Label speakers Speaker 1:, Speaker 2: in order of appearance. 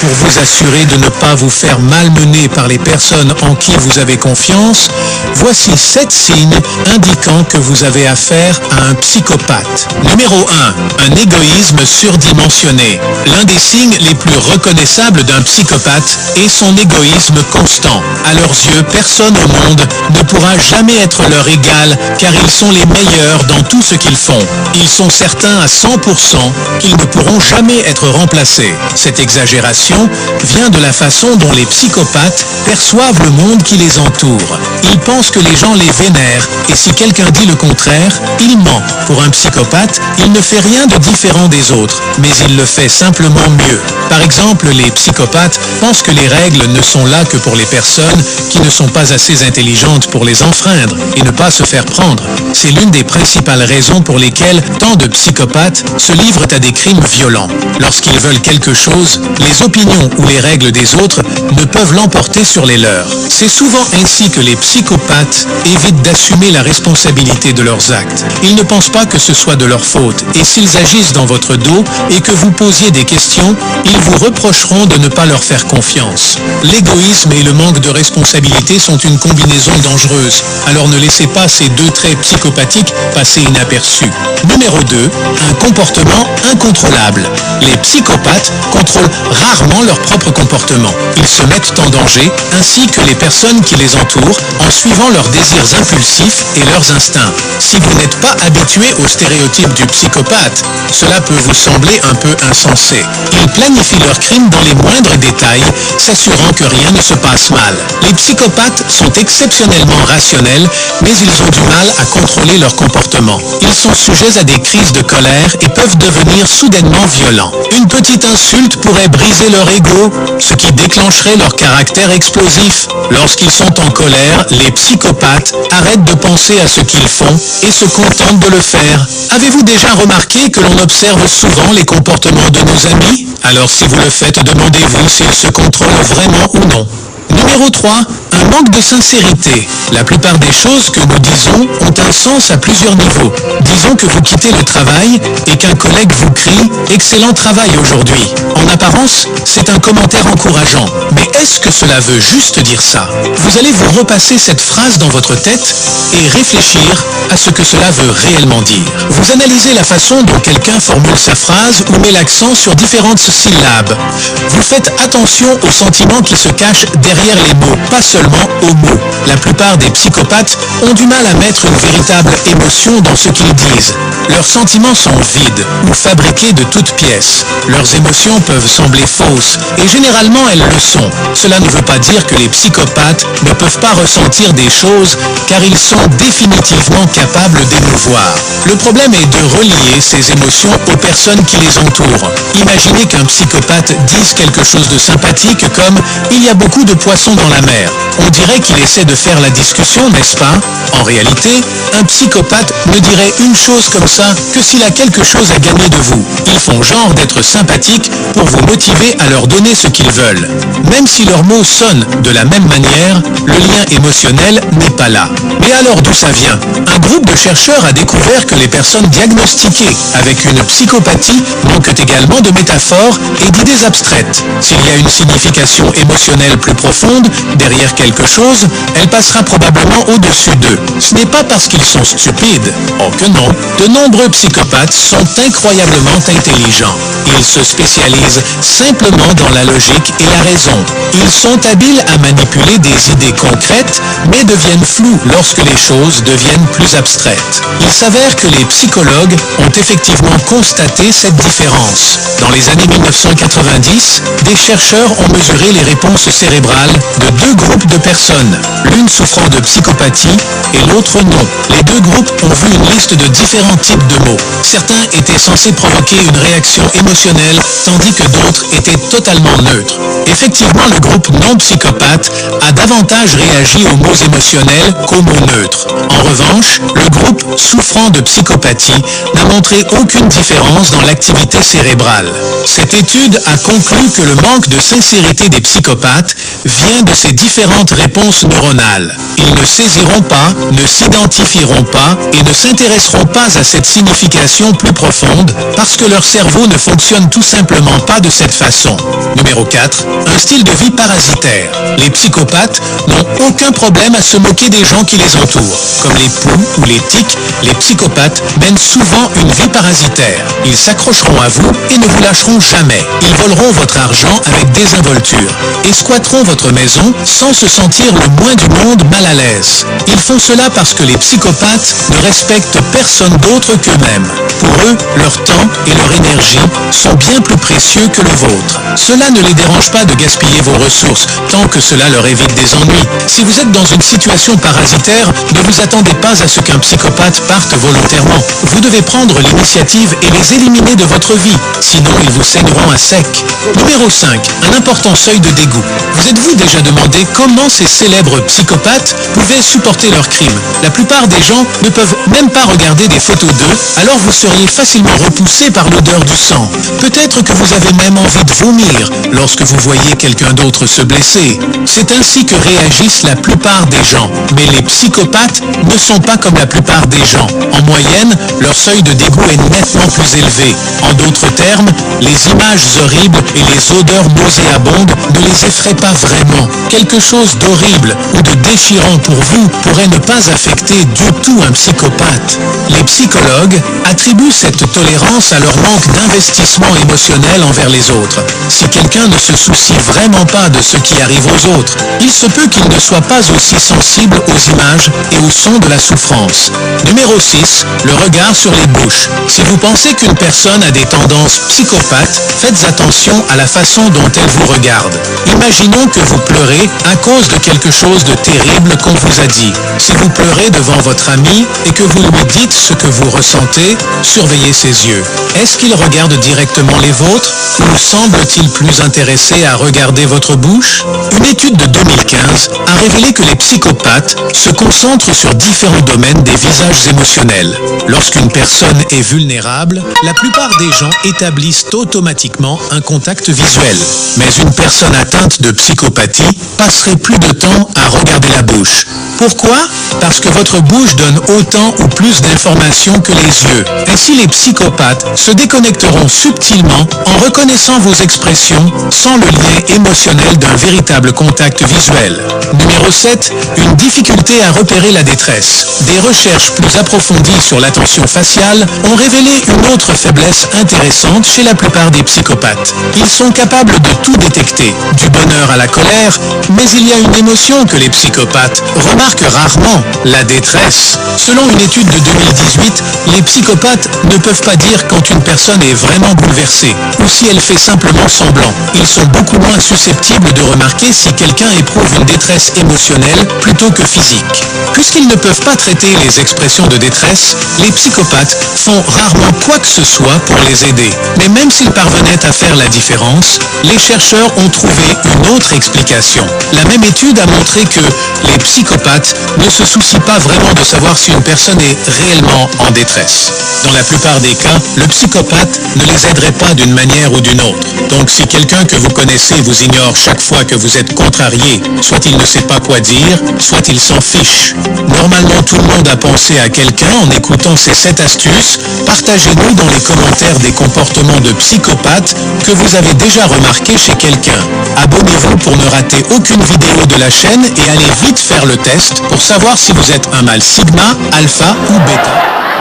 Speaker 1: Pour vous assurer de ne pas vous faire malmener par les personnes en qui vous avez confiance, voici 7 signes indiquant que vous avez affaire à un psychopathe. Numéro 1. Un égoïsme surdimensionné. L'un des signes les plus reconnaissables d'un psychopathe est son égoïsme constant. À leurs yeux, personne au monde ne pourra jamais être leur égal car ils sont les meilleurs dans tout ce qu'ils font. Ils sont certains à 100% qu'ils ne pourront jamais être remplacés. Cette exagération vient de la façon dont les psychopathes perçoivent le monde qui les entoure. Ils pensent que les gens les vénèrent et si quelqu'un dit le contraire, il ment. Pour un psychopathe, il ne fait rien de différent des autres, mais il le fait simplement mieux. Par exemple, les psychopathes pensent que les règles ne sont là que pour les personnes qui ne sont pas assez intelligentes pour les enfreindre et ne pas se faire prendre. C'est l'une des principales raisons pour lesquelles tant de psychopathes se livrent à des crimes violents. Lorsqu'ils veulent quelque chose, les opinions ou les règles des autres ne peuvent l'emporter sur les leurs. C'est souvent ainsi que les psychopathes évitent d'assumer la responsabilité de leurs actes. Ils ne pensent pas que ce soit de leur faute et s'ils agissent dans votre dos et que vous posiez des questions, ils vous reprocheront de ne pas leur faire confiance. L'égoïsme et le manque de responsabilité sont une combinaison dangereuse, alors ne laissez pas ces deux traits psychopathiques passer inaperçus. Numéro 2. Un comportement incontrôlable. Les psychopathes contrôlent rarement leur propre comportement. Ils se mettent en danger, ainsi que les personnes qui les entourent, en suivant leurs désirs impulsifs et leurs instincts. Si vous n'êtes pas habitué au stéréotype du psychopathe, cela peut vous sembler un peu insensé. Ils planifient leurs crimes dans les moindres détails, s'assurant que rien ne se passe mal. Les psychopathes sont exceptionnellement rationnels, mais ils ont du mal à contrôler leur comportement. Ils sont sujets à des crises de colère et peuvent devenir soudainement violents. Une petite insulte pourrait briser leur ego, ce qui déclencherait leur caractère explosif. Lorsqu'ils sont en colère, les psychopathes arrêtent de penser à ce qu'ils font et se contentent de le faire. Avez-vous déjà remarqué que l'on observe souvent les comportements de nos amis? Alors si vous le faites, demandez-vous s'ils se contrôlent vraiment ou non. Numéro 3. Un manque de sincérité. La plupart des choses que nous disons ont un sens à plusieurs niveaux. Disons que vous quittez le travail et qu'un collègue vous crie « Excellent travail aujourd'hui ». En apparence, c'est un commentaire encourageant. Mais est-ce que cela veut juste dire ça? Vous allez vous repasser cette phrase dans votre tête et réfléchir à ce que cela veut réellement dire. Vous analysez la façon dont quelqu'un formule sa phrase ou met l'accent sur différentes syllabes. Vous faites attention aux sentiments qui se cachent derrière les mots, pas seulement aux mots. La plupart des psychopathes ont du mal à mettre une véritable émotion dans ce qu'ils disent. Leurs sentiments sont vides ou fabriqués de toutes pièces. Leurs émotions peuvent sembler fausses et généralement elles le sont. Cela ne veut pas dire que les psychopathes ne peuvent pas ressentir des choses car ils sont définitivement capables d'émouvoir. Le problème est de relier ces émotions aux personnes qui les entourent. Imaginez qu'un psychopathe dise quelque chose de sympathique comme « Il y a beaucoup de poissons dans la mer ». On dirait qu'il essaie de faire la discussion, n'est-ce pas? En réalité, un psychopathe ne dirait une chose comme ça que s'il a quelque chose à gagner de vous. Ils font genre d'être sympathiques pour vous motiver à leur donner ce qu'ils veulent. Même si leurs mots sonnent de la même manière, le lien émotionnel n'est pas là. Mais alors d'où ça vient? Un groupe de chercheurs a découvert que les personnes diagnostiquées avec une psychopathie manquent également de métaphores et d'idées abstraites. S'il y a une signification émotionnelle plus profonde derrière quelque chose, elle passera probablement au-dessus d'eux. Ce n'est pas parce qu'ils sont stupides. Oh que non. De nombreux psychopathes sont incroyablement intelligents. Ils se spécialisent simplement dans la logique et la raison. Ils sont habiles à manipuler des idées concrètes, mais deviennent floues lorsque les choses deviennent plus abstraites. Il s'avère que les psychologues ont effectivement constaté cette différence. Dans les années 1990, des chercheurs ont mesuré les réponses cérébrales de deux groupes de personnes, l'une souffrant de psychopathie et l'autre non. Les deux groupes ont vu une liste de différents types de mots. Certains étaient censés provoquer une réaction émotionnelle, tandis que d'autres étaient totalement neutres. Effectivement, le groupe non psychopathe a davantage réagi aux mots émotionnels qu'aux mots neutres. En revanche, le groupe souffrant de psychopathie n'a montré aucune différence dans l'activité cérébrale. Cette étude a conclu que le manque de sincérité des psychopathes vient de ces différentes réponses neuronales. Ils ne saisiront pas, ne s'identifieront pas et ne s'intéresseront pas à cette signification plus profonde parce que leur cerveau ne fonctionne tout simplement pas de cette façon. Numéro 4. Un style de vie parasitaire. Les psychopathes n'ont aucun problème à se moquer des gens qui les entourent. Comme les poux ou les tiques, les psychopathes mènent souvent une vie parasitaire. Ils s'accrocheront à vous et ne vous lâcheront jamais. Ils voleront votre argent avec désinvolture et squatteront votre maison sans se sentir le moins du monde mal à l'aise. Ils font cela parce que les psychopathes ne respectent personne d'autre qu'eux-mêmes. Pour eux, leur temps et leur énergie sont bien plus précieux que le vôtre. Cela ne les dérange pas de gaspiller vos ressources tant que cela leur évite des ennuis. Si vous êtes dans une situation parasitaire, ne vous attendez pas à ce qu'un psychopathe parte volontairement. Vous devez prendre l'initiative et les éliminer de votre vie, sinon ils vous saigneront à sec. Numéro 5. Un important seuil de dégoût. Vous êtes-vous déjà demandé comment ces célèbres psychopathes pouvaient supporter leurs crimes? La plupart des gens ne peuvent même pas regarder des photos d'eux, alors vous seriez facilement repoussé par l'odeur du sang. Peut-être que vous avez même envie de vomir lorsque vous voyez quelqu'un d'autre se blesser. C'est ainsi que réagissent la plupart des gens. Mais les psychopathes ne sont pas comme la plupart des gens. En moyenne, leur seuil de dégoût est nettement plus élevé. En d'autres termes, les images horribles et les odeurs nauséabondes ne les effraient pas vraiment. Quelque chose d'horrible ou de déchirant pour vous pourrait ne pas affecter du tout un psychopathe. Les psychologues attribuent cette tolérance à leur manque d'investissement émotionnel envers les autres. Si quelqu'un ne se soucie vraiment pas de ce qui arrive aux autres, il se peut qu'il ne soit pas aussi sensible aux images et aux sons de la souffrance. Numéro 6. Le regard sur les bouches. Si vous pensez qu'une personne a des tendances psychopathes, faites attention à la façon dont elle vous regarde. Imaginons que vous pleurez à cause de quelque chose de terrible qu'on vous a dit. Si vous pleurez devant votre ami et que vous lui dites ce que vous ressentez, surveillez ses yeux. Est-ce qu'il regarde directement les vôtres ou semble-t-il plus intéressé à regarder votre bouche? Une étude de 2015 a révélé que les psychopathes se concentrent sur différents domaines des visages émotionnels. Lorsqu'une personne est vulnérable, la plupart des gens établissent automatiquement un contact visuel. Mais une personne atteinte de psychopathie passerait plus de temps à regarder la bouche. Pourquoi? Parce que votre bouche donne autant ou plus d'informations que les yeux. Ainsi, les psychopathes se déconnecteront subtilement en reconnaissant vos expressions sans le lien émotionnel d'un véritable contact visuel. Numéro 7. Une difficulté à repérer la détresse. Des recherches plus approfondies sur l'attention faciale ont révélé une autre faiblesse intéressante chez la plupart des psychopathes. Ils sont capables de tout détecter, du bonheur à la colère, mais il y a une émotion que les psychopathes remarquent rarement, la détresse. Selon une étude de 2018, les psychopathes ne peuvent pas dire quand une personne est vraiment bouleversée ou si elle fait simplement semblant. Ils sont beaucoup moins susceptibles de remarquer si quelqu'un éprouve une détresse émotionnelle plutôt que physique. Puisqu'ils ne peuvent pas traiter les expressions de détresse, les psychopathes font rarement quoi que ce soit pour les aider. Mais même s'ils parvenaient à faire la différence, les chercheurs ont trouvé une autre explication. La même étude a montré que les psychopathes ne se soucient pas vraiment de savoir si une personne est réellement en détresse. Dans la plupart des cas, le psychopathe ne les aiderait pas d'une manière ou d'une autre. Donc si quelqu'un que vous connaissez vous ignore chaque fois que vous êtes contrarié, soit il ne sait pas quoi dire, soit il s'en fiche. Normalement, tout le monde a pensé à quelqu'un en écoutant ces 7 astuces. Partagez-nous dans les commentaires des comportements de psychopathes que vous avez déjà remarqués chez quelqu'un. Abonnez-vous pour ne rater aucune vidéo de la chaîne et allez vite faire le test pour savoir si vous êtes un mâle sigma, alpha ou bêta.